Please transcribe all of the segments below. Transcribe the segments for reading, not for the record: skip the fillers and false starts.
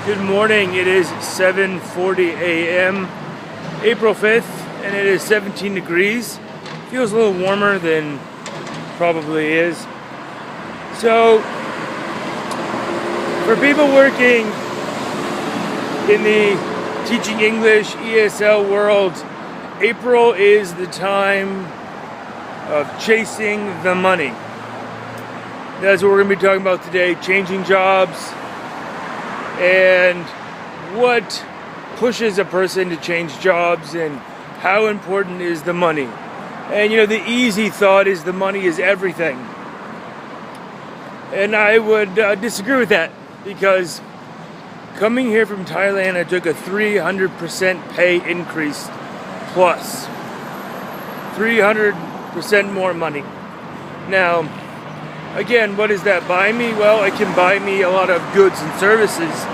Good morning. It is 7:40 a.m. April 5th, and it is 17 degrees. Feels a little warmer than probably is. So, for people working in the teaching English ESL world, April is the time of chasing the money. That's what we're going to be talking about today, changing jobs and what pushes a person to change jobs and how important is the money. And you know, the easy thought is the money is everything. And I would disagree with that, because coming here from Thailand, I took a 300% pay increase plus 300% more money. Now, again, what does that buy me? Well, it can buy me a lot of goods and services,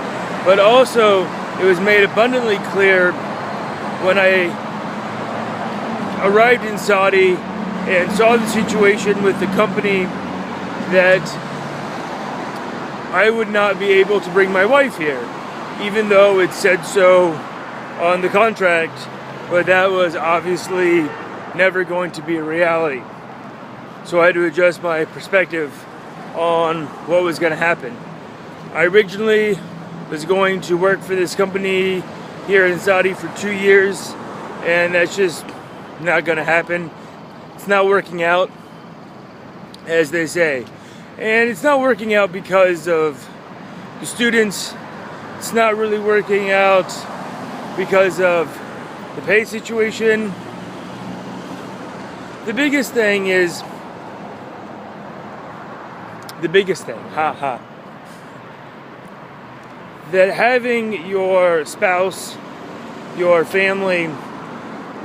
but also it was made abundantly clear when I arrived in Saudi and saw the situation with the company that I would not be able to bring my wife here, even though it said so on the contract, but that was obviously never going to be a reality. So I had to adjust my perspective on what was going to happen. I originally was going to work for this company here in Saudi for 2 years, and that's just not going to happen. It's not working out, as they say. And it's not working out because of the students. It's not really working out because of the pay situation. The biggest thing, that having your spouse, your family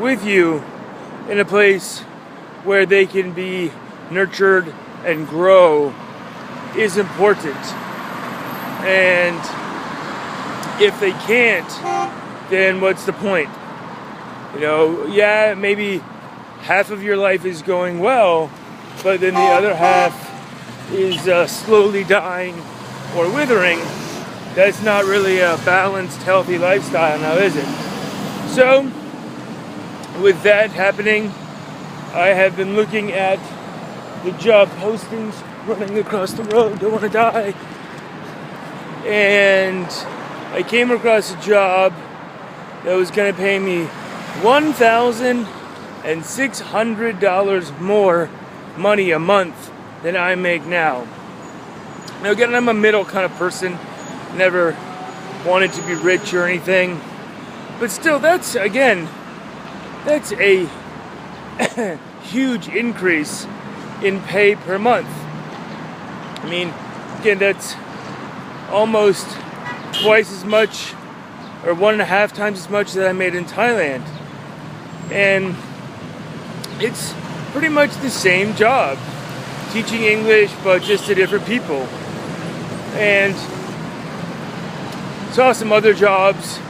with you in a place where they can be nurtured and grow is important. And if they can't, then what's the point? You know, yeah, maybe half of your life is going well, but then the other half is slowly dying or withering. That's not really a balanced, healthy lifestyle now, is it? So, with that happening, I have been looking at the job postings, running across the road, don't want to die. And I came across a job that was going to pay me $1,600 more money a month than I make now. Now again, I'm a middle kind of person, never wanted to be rich or anything, but still, that's a huge increase in pay per month. I mean, again, that's almost twice as much, or 1.5 times as much that I made in Thailand. And it's pretty much the same job, teaching English, but just to different people. And saw some other jobs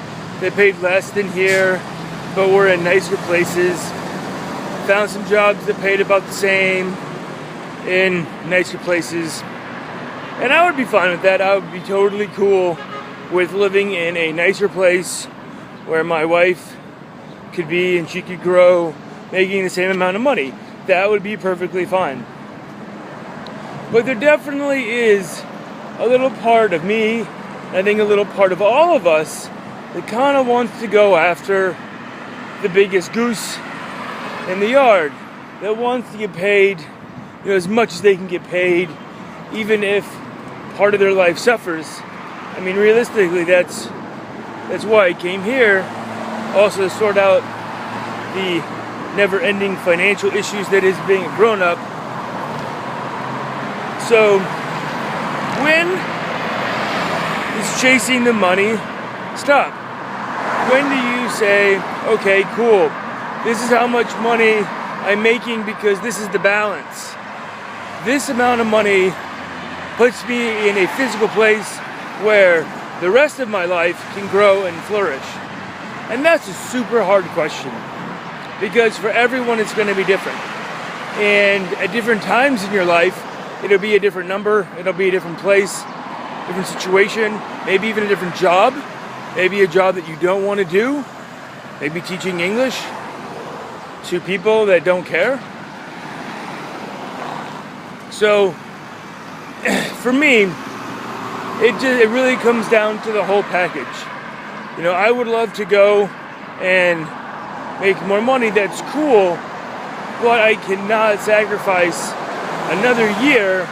that paid less than here, but were in nicer places. Found some jobs that paid about the same in nicer places. And I would be fine with that. I would be totally cool with living in a nicer place where my wife could be and she could grow, making the same amount of money. That would be perfectly fine. But there definitely is a little part of me, I think a little part of all of us, that kind of wants to go after the biggest goose in the yard, that wants to get paid, you know, as much as they can get paid, even if part of their life suffers. I mean, realistically, that's why I came here, also to sort out the never-ending financial issues that is being a grown-up. So, when is chasing the money stop? When do you say, okay, cool, this is how much money I'm making because this is the balance. This amount of money puts me in a physical place where the rest of my life can grow and flourish. And that's a super hard question, because for everyone it's going to be different. And at different times in your life, it'll be a different number, it'll be a different place. different situation, maybe even a different job, maybe a job that you don't want to do, maybe teaching English to people that don't care. So for me, it really comes down to the whole package. You know, I would love to go and make more money, that's cool, but I cannot sacrifice another year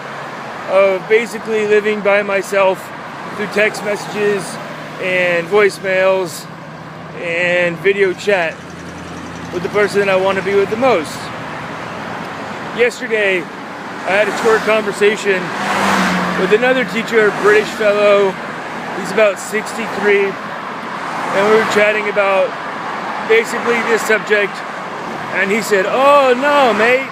of basically living by myself through text messages and voicemails and video chat with the person I want to be with the most. Yesterday, I had a short conversation with another teacher, a British fellow. He's about 63, and we were chatting about basically this subject, and he said, "Oh no, mate,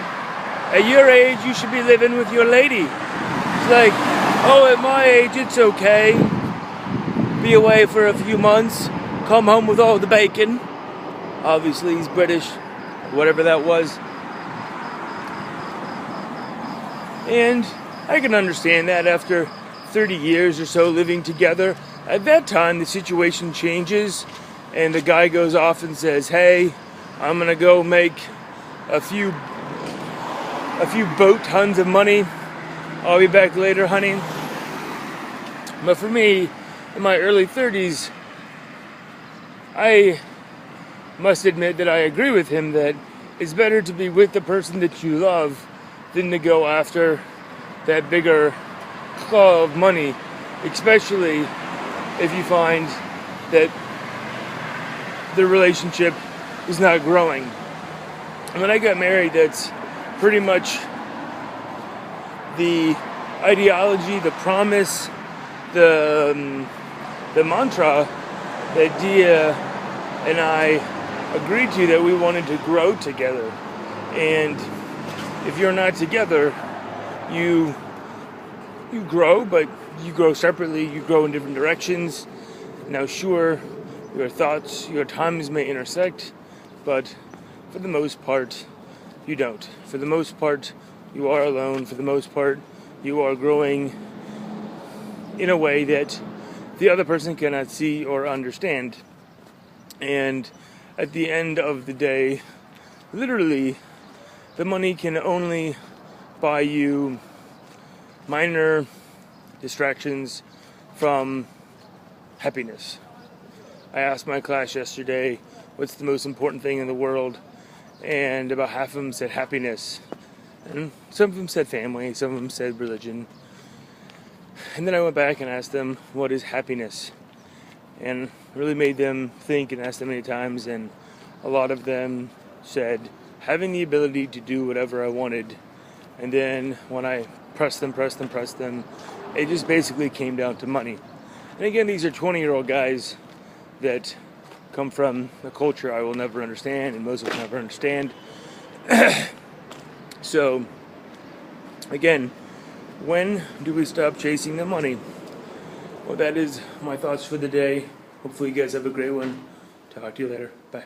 at your age you should be living with your lady." It's like, "Oh, at my age it's okay. Be away for a few months, come home with all the bacon." Obviously he's British, whatever that was. And I can understand that after 30 years or so living together. At that time, the situation changes, and the guy goes off and says, "Hey, I'm gonna go make a few boat tons of money. I'll be back later, honey." But for me, in my early 30s, I must admit that I agree with him that it's better to be with the person that you love than to go after that bigger claw of money, especially if you find that the relationship is not growing. And when I got married, that's pretty much the ideology, the promise, the mantra that Dia and I agreed to, that we wanted to grow together. And if you're not together, you grow, but you grow separately, you grow in different directions. Now sure, your thoughts, your times may intersect, but for the most part, you don't. For the most part, you are alone. For the most part, you are growing in a way that the other person cannot see or understand. And at the end of the day, literally, the money can only buy you minor distractions from happiness. I asked my class yesterday, what's the most important thing in the world? And about half of them said happiness. And some of them said family, some of them said religion. And then I went back and asked them, what is happiness? And really made them think and asked them many times, and a lot of them said, having the ability to do whatever I wanted. And then when I pressed them, it just basically came down to money. And again, these are 20-year-old guys that come from a culture I will never understand, and most will never understand. So, again, when do we stop chasing the money? Well, that is my thoughts for the day. Hopefully you guys have a great one. Talk to you later. Bye.